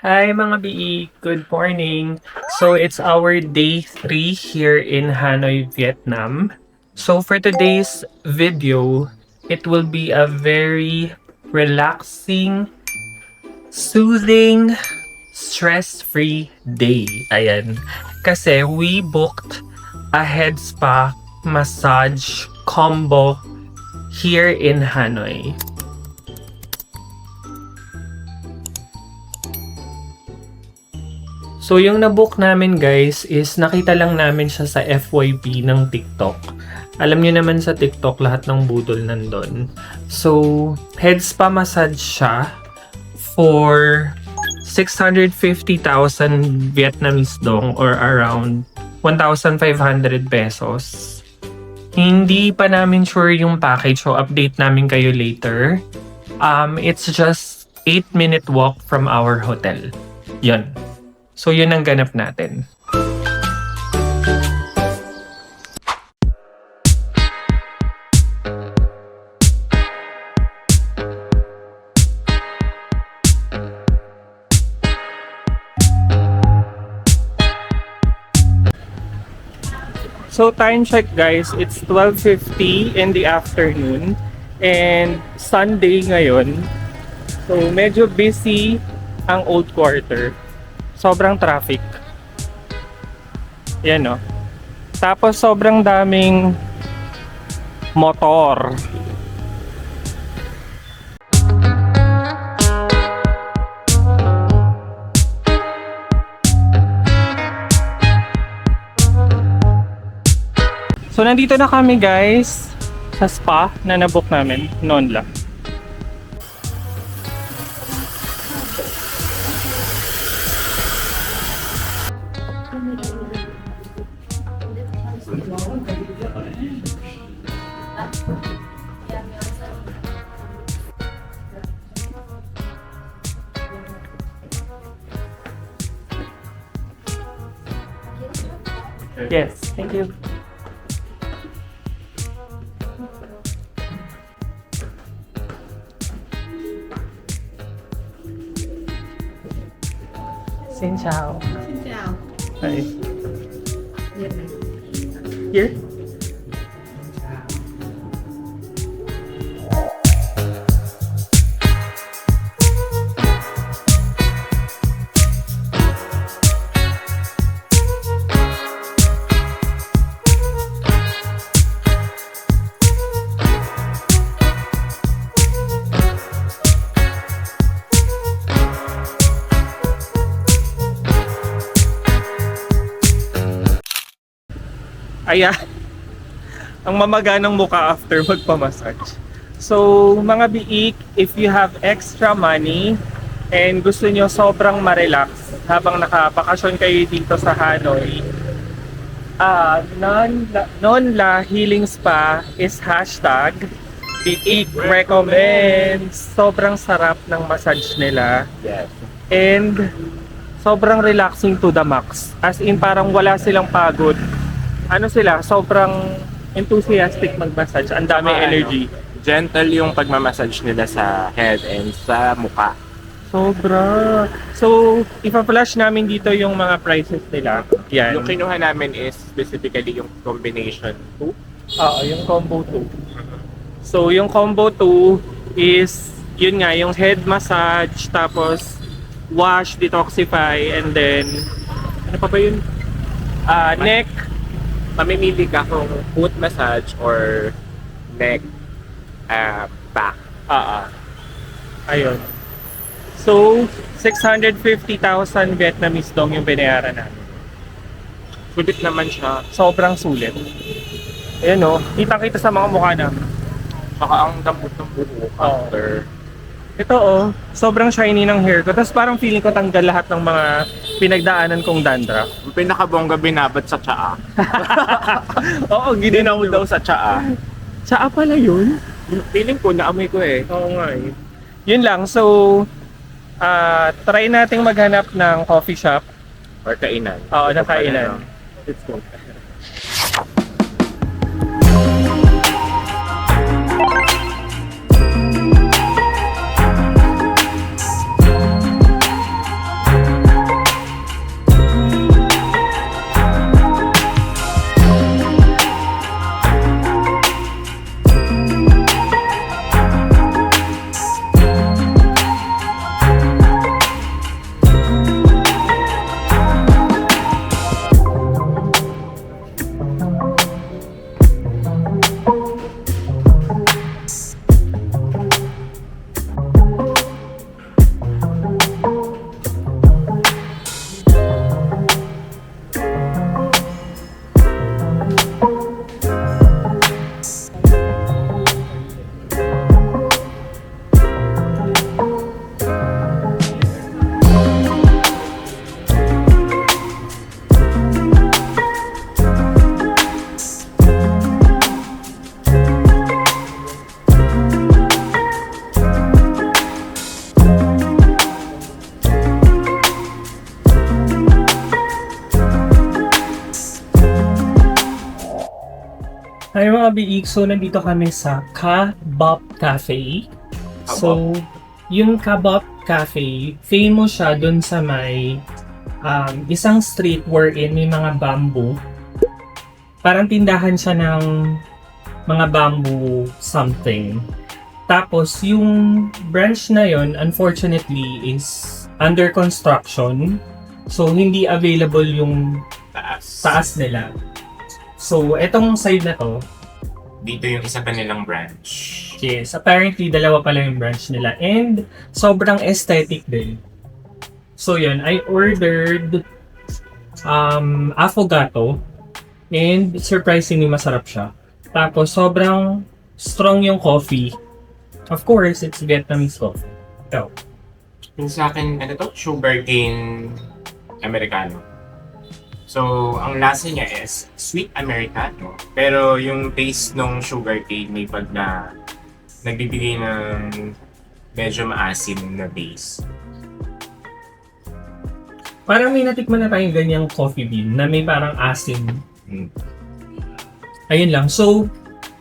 Hi mga BE, good morning. So it's our day 3 here in Hanoi, Vietnam. So for today's video, it will be a very relaxing, soothing, stress-free day. Ayan. Kasi we booked a head spa massage combo here in Hanoi. So yung nabook namin guys is nakita lang namin siya sa FYP ng TikTok. Alam niyo naman sa TikTok lahat ng budol nandun. So head spa massage siya for 650,000 Vietnamese dong or around 1,500 pesos. Hindi pa namin sure yung package so update namin kayo later. It's just 8-minute walk from our hotel. Yun. So yun ang ganap natin. So time check guys, it's 12:50 in the afternoon and Sunday ngayon. So medyo busy ang Old Quarter. Sobrang traffic. Yan no. Tapos sobrang daming motor. So nandito na kami guys sa spa na nabook namin noon lang. Yes, thank you. Xin chào. Xin chào. Hi. Nhiệt này. Here? Ayan. Ang mamaganang mukha after magpamassage. So, mga biik, if you have extra money and gusto nyo sobrang ma-relax habang nakabakasyon kayo dito sa Hanoi, Non-La Healing Spa is hashtag Biik recommends. Sobrang sarap ng massage nila. Yes. And sobrang relaxing to the max. As in, parang wala silang pagod. Ano sila, sobrang enthusiastic mag-massage. Ang dami energy. Gentle yung pagmamassage nila sa head and sa mukha. Sobra. So, ipa-flash namin dito yung mga prices nila. Yan. Yung kinuha namin is specifically yung combination 2. Oo, yung combo 2. So, yung combo 2 is, yun nga, yung head massage, tapos wash, detoxify, and then, ano pa ba yun? Neck. Mamimili ka kung foot massage or neck, back. Ayun. So, 650,000 Vietnamese dong yung binayaran namin. Sulit naman siya. Sobrang sulit. Ayan o, kitang-kita sa mga mukha namin. Saka ang dambot ng buho after. Ito oh, sobrang shiny ng hair ko. Tapos parang feeling ko tanggal lahat ng mga pinagdaanan kong dandruff. Yung pinakabongga binabad sa tsaa. Oo, Ginaw daw sa tsaa. Tsaa pala yun? Feeling ko, naamoy ko eh. Oo nga eh. Yun lang, so try nating maghanap ng coffee shop. Or kainan. Oo, na kainan. Let's go. Hi mga biik, so nandito kami sa Kabop Cafe. So, yung Kabop Cafe, famous siya dun sa may isang street wherein may mga bamboo. Parang tindahan siya ng mga bamboo something. Tapos, yung branch na yon unfortunately, is under construction. So, hindi available yung taas nila. So, etong side na to, Dito yung isa pa nilang branch. yes, apparently dalawa pala yung branch nila and sobrang aesthetic din. So yun, I ordered affogato and surprisingly masarap siya. Tapos sobrang strong yung coffee. Of course, it's Vietnamese coffee. Ito. Yung sa akin, ano to? Sugarcane Americano. So, ang lasa niya is sweet Americano. Pero yung taste ng sugarcane may pag na nagbibigay ng medyo maasim na base. Parang may natikman na tayong ganyang coffee bean na may parang asim. Mm. Ayun lang. So,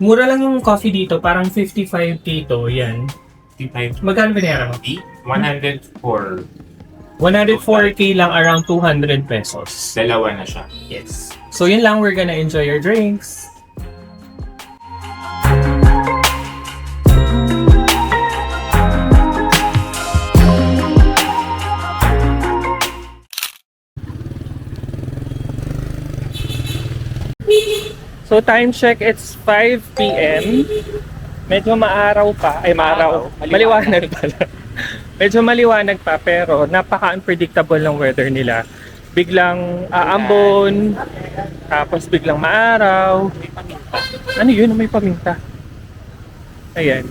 mura lang yung coffee dito. Parang 55 to. Yan. 55 Magkano binayara mo? 104. 104k lang, around 200 pesos. Dalawa na siya. Yes. So yun lang, we're gonna enjoy your drinks. So time check, it's 5 p.m. Medyo maaraw pa. Ay, maaraw. Maliwanag pala. Medyo maliwanag pa pero napaka-unpredictable ng weather nila. Biglang aambon, tapos biglang maaraw. Ano yun? May paminta. Ayan.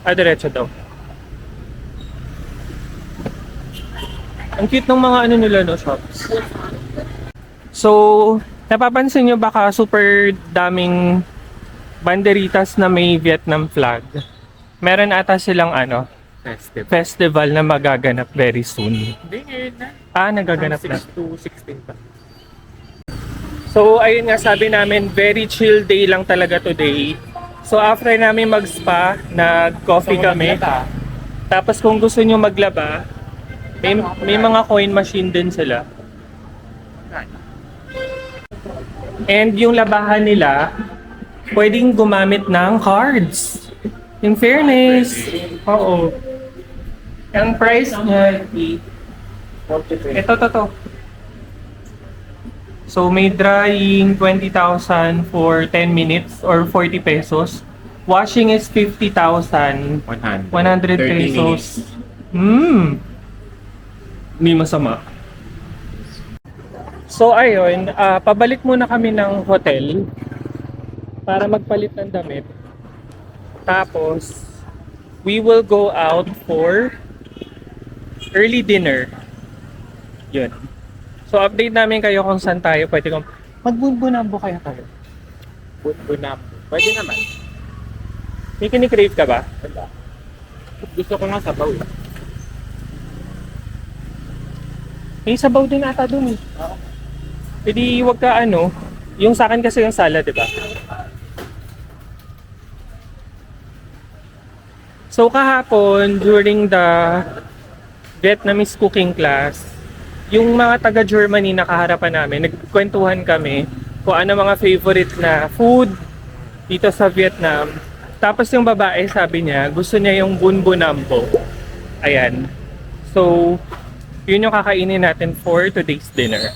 Diretso daw. Ang cute ng mga ano nila, no, shops. So, napapansin nyo baka super daming banderitas na may Vietnam flag. Meron ata silang ano, festival na magaganap very soon. Hindi, ngayon na. Nagaganap na. 6 to 16 pa. So, ayun nga, sabi namin, very chill day lang talaga today. So, after namin mag-spa, nag-coffee kami. Tapos kung gusto nyo maglaba, may mga coin machine din sila. And yung labahan nila, pwedeng gumamit ng cards. In fairness, oo. Ang price niya, ito. So may drying 20,000 for 10 minutes or 40 pesos. Washing is 50,000, 100 pesos. Hindi masama. So ayun, pabalik muna kami ng hotel para magpalit ng damit. Tapos, we will go out for early dinner. Yun. So, update namin kayo kung saan tayo. Pwede kong magbunbunambo kaya tayo. Bunam. Pwede naman. May kinikrave ka ba? Wala. Gusto ko nga sabaw. May sabaw din ata dun eh. Pwede wag ka ano. Yung sa akin kasi yung salad, di ba? So, kahapon, during the Vietnamese cooking class, yung mga taga-Germany na kaharapan namin, nagkwentuhan kami kung ano mga favorite na food dito sa Vietnam. Tapos yung babae, sabi niya, gusto niya yung bun bunambo. Ayan. So, yun yung kakainin natin for today's dinner.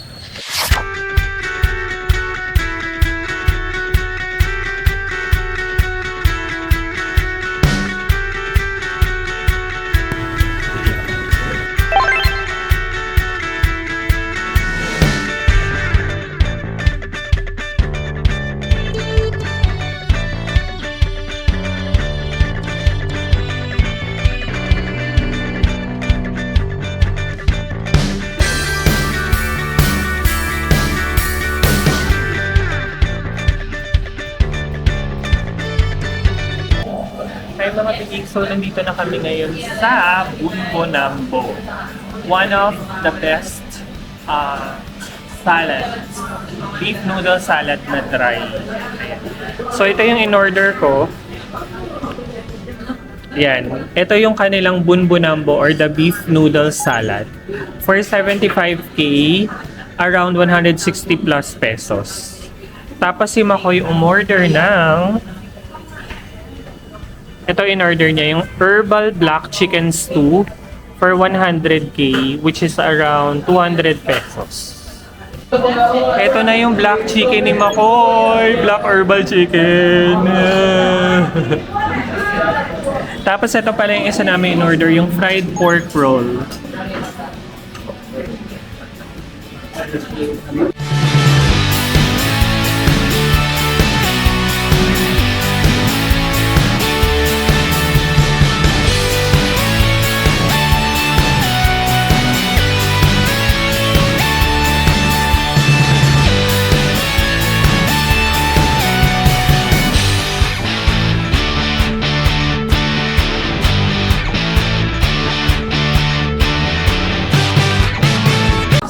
Hi mga bigig, so nandito na kami ngayon sa Bun Bonambo. One of the best salad. Beef noodle salad na dry. Ayan. So, ito yung in-order ko. Yan. Ito yung kanilang bunbunambo or the beef noodle salad. For 75k, around 160 plus pesos. Tapos si Makoy umorder ng... Ito in-order niya, yung herbal black chicken stew for 100k, which is around 200 pesos. Ito na yung black chicken ni Makoy. Black herbal chicken. Tapos ito pala yung isa namin in-order, yung fried pork roll.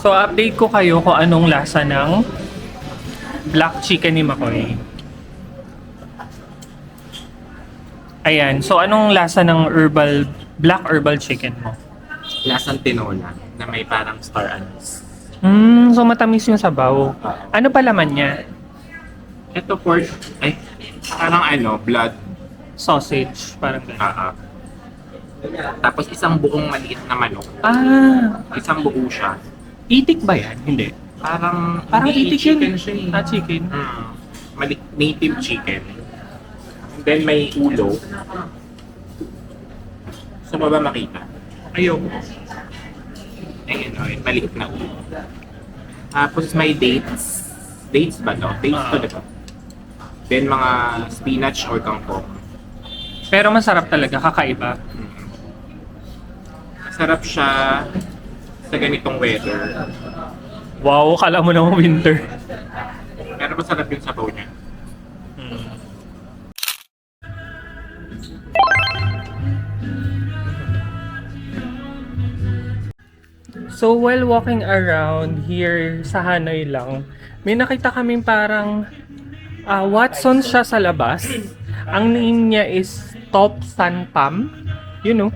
So, update ko kayo kung anong lasa ng black chicken ni Makoy. Ayan. So, anong lasa ng black herbal chicken mo? Lasang tinola na may parang star anise. So matamis yung sabaw. Ano pa laman niya? Ito pork, parang blood. Sausage, parang gano'n. Tapos isang buong maliit na manok. Isang buo siya. Itik ba yan? Hindi. Parang itik chicken yun. siya. Chicken. Native chicken. And then may ulo. So ba makita? Ayoko. Ayun, maliit na ulo. Tapos may dates. Dates ba to? Dates to diba? Then mga spinach or kangkong. Pero masarap talaga, kakaiba. Masarap siya sa ganitong weather. Wow, kala mo naman winter. Pero masarap yung sabaw niya. So while walking around here sa Hanoi lang, may nakita kaming parang Watson siya sa labas. Ang name niya is Top Sanpam. You know?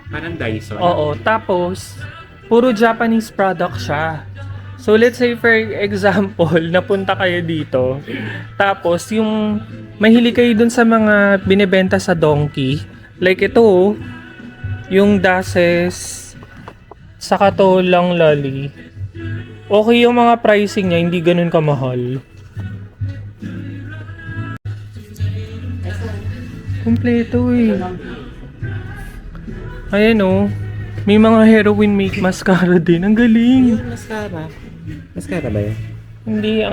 Parang Dyson. Oo. Tapos, puro Japanese product siya. So let's say for example, napunta kayo dito. Tapos, yung mahilig kayo dun sa mga binebenta sa Donkey. Like ito, yung Dases, saka to lang lali. Okay yung mga pricing niya, hindi ganun kamahal. Kompleto eh. Ayan oh. May mga heroin make mascara din. Ang galing. Mascara. Mascara ba yan? Hindi.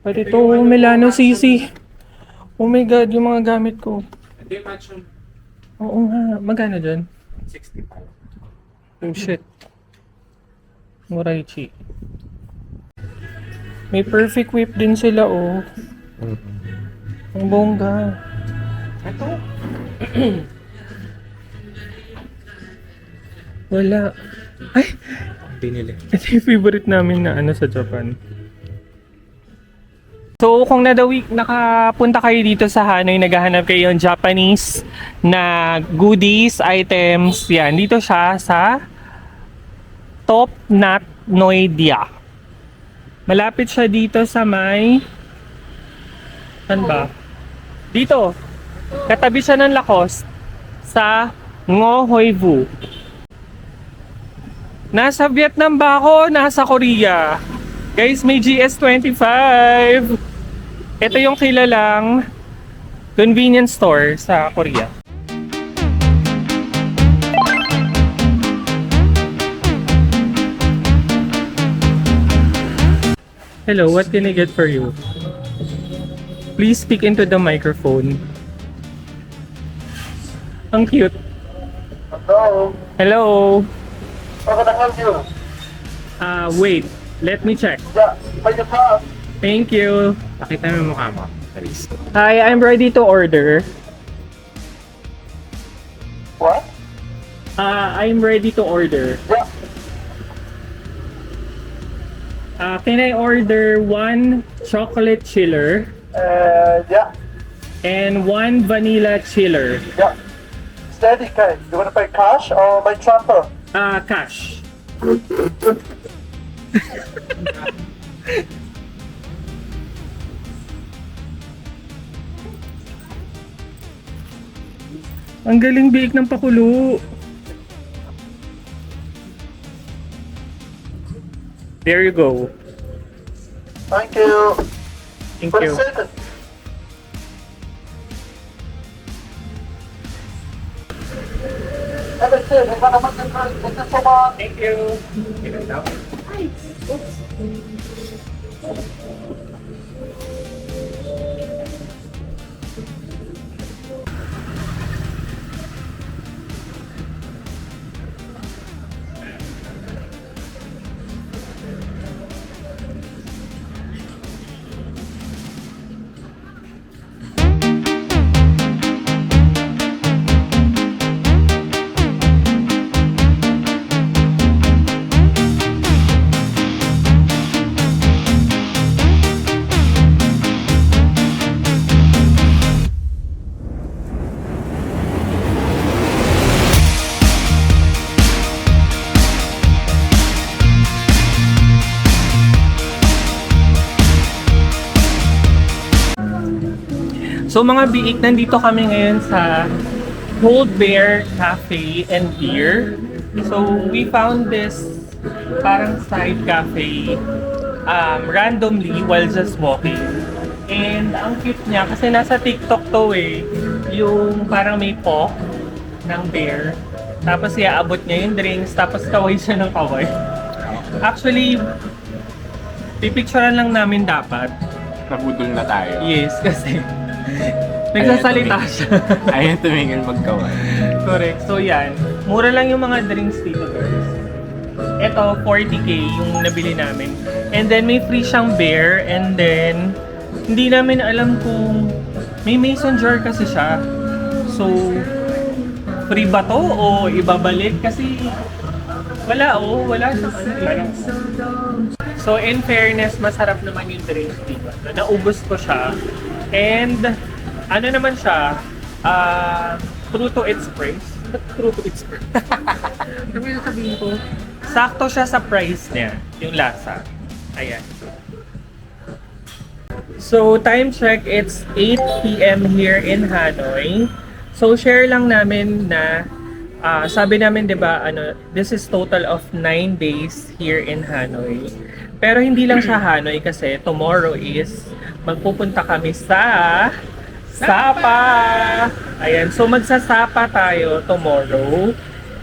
Pati ito, Milano CC. Oh my god, yung mga gamit ko. Ito yung match yun. Oo nga. Magkano dyan? 65. Oh shit. Muraichi. May perfect whip din sila oh. Ang bongga. Ito. Wala. Ay! Binili. Ito yung favorite namin na sa Japan. So kung nakapunta kayo dito sa Hanoi, naghahanap kayo ng Japanese na goodies, items, yan. Dito siya sa Top Nat Noidia. Malapit siya dito sa may... Saan ba? Dito. Katabi siya ng Lacoste sa Ngo Hoi Vu. Nasa Vietnam ba ako? Nasa Korea. Guys, may GS25. Ito yung kilalang convenience store sa Korea. Hello, what can I get for you? Please speak into the microphone. Ang cute. Hello. Hello. How can I help you? Wait. Let me check. Yeah, by the car. Thank you. Pakita mo yung mukha mo. Please. Hi, I'm ready to order. What? I'm ready to order. Yeah. Can I order 1 chocolate chiller Yeah. and 1 vanilla chiller? Yeah. Steady, Ken. You wanna pay cash or by transfer? Cash. Ang galing biik ng pakulo. There you go. Thank you. Thank For a you. second. Everything, we're gonna make it right. Thank you so much. Thank you. So mga biik, nandito kami ngayon sa Cold Bear Cafe and Beer. So we found this parang side cafe randomly while just walking. And ang cute niya kasi nasa TikTok to eh. Yung parang may paw ng bear. Tapos iaabot niya yung drinks, tapos kaway siya ng kaway. Actually, pipicturean lang namin dapat. Nabudol na tayo. Yes, kasi nagsasalita siya. Ayaw tumingin magkawan. Correct. So yan, mura lang yung mga drinks dito, guys. Ito, 40k yung nabili namin. And then may free siyang beer. And then, hindi namin alam kung may mason jar kasi siya. So, free ba to o ibabalik? Kasi wala siyang ano. So, in fairness, masarap naman yung drinks dito. Naubos ko siya. And, ano naman siya, true to its price. True to its price. Ano yung sabihin ko? Sakto siya sa price niya, yung lasa. Ayan. So, time check, it's 8 p.m. here in Hanoi. So, share lang namin na, sabi namin, di ba, this is total of 9 days here in Hanoi. Pero hindi lang siya Hanoi kasi tomorrow is magpupunta kami sa Sapa! Ayan, so magsasapa tayo tomorrow.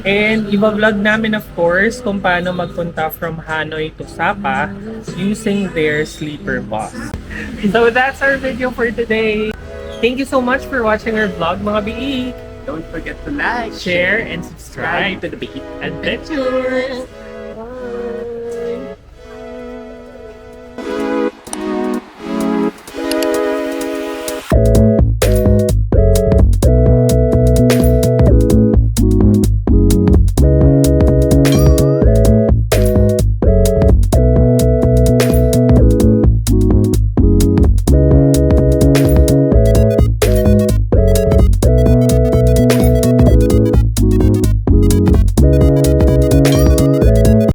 And i-vlog namin of course kung paano magpunta from Hanoi to Sapa using their sleeper bus. So that's our video for today. Thank you so much for watching our vlog mga BE. Don't forget to like, Share and subscribe to the BE Adventures.